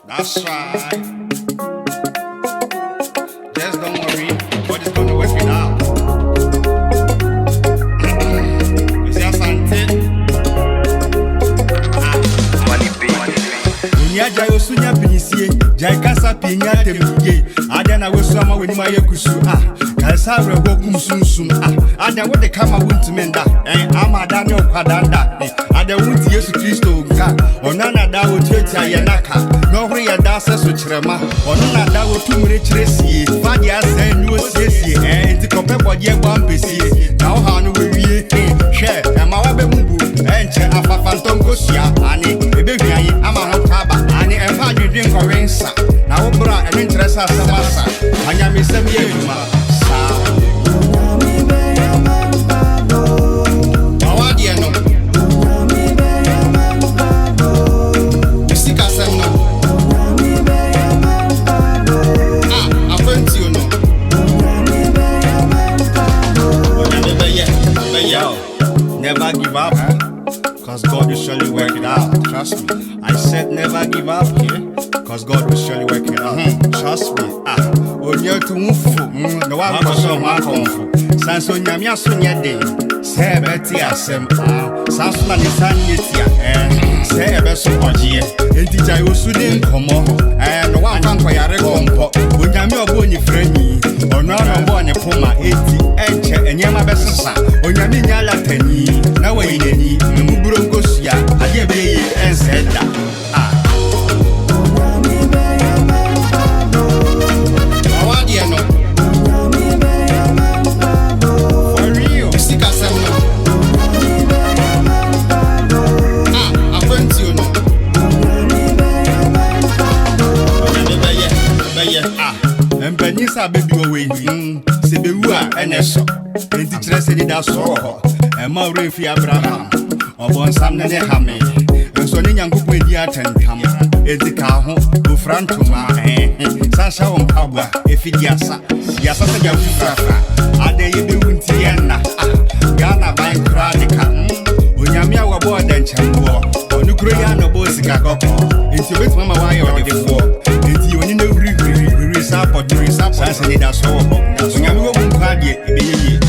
That's right. Just don't worry, God is going to work it out. Kwesi Asante. Unya jayo sunya pinisie, jai kasa pinya temye. Ada na wesu ama weni maye kusu kasa rego kumsumsum ada wo de kama wunti menda ama ada ne okwadanda ada wunti Yesu Kristo nka ona na da wo tuetia ye naka no hore ya da se so kirema ona na da wo tumire kiresie fadi asa nu osiesie enti kope bodie gbampesie na wo ha no wewie hwe ma wa be mubu enche afafantom kosia ani ebehwiayi ama ho kaba ani emfa dwedwen kowensa na wo bra ene interest asamasa onyame sem ye duma Never give up, cause God will surely work it out. Trust me. I said never give up, cause God will surely work it out. Trust me. Onye to mufu, no one was so my comfort. Sans onyame asonya de, se beti asem. Sans na ni sanyetia, se ebe so oje. Enti jai osudi nkomo, no one kan kwa yare kompo. Onyame obo ni freni, ono no bo ni poma eti, enche enyema besesa. Onyame nya latani, na wayini, mburo ngosia, ade be enseda. Empenisa baby away, se be wua eneso. Enti kire se da so ma refi Abraham. Obon sam ne hame. Enso ne nyankopon edi atantwam. Enti ka ho ofrantoma sasha won pabwa efidiasa. Yasa se ja fufrafa. Ade ye be wunti yenna. Gana ban kradika. Onyame awabo odanchambo. Onu kuro ya no bo sika koko. Enti obet mama wa ye odefo. Enti oni na wuri support, sanse ni da so wo. Onyame wo mu kwa de ebe ye.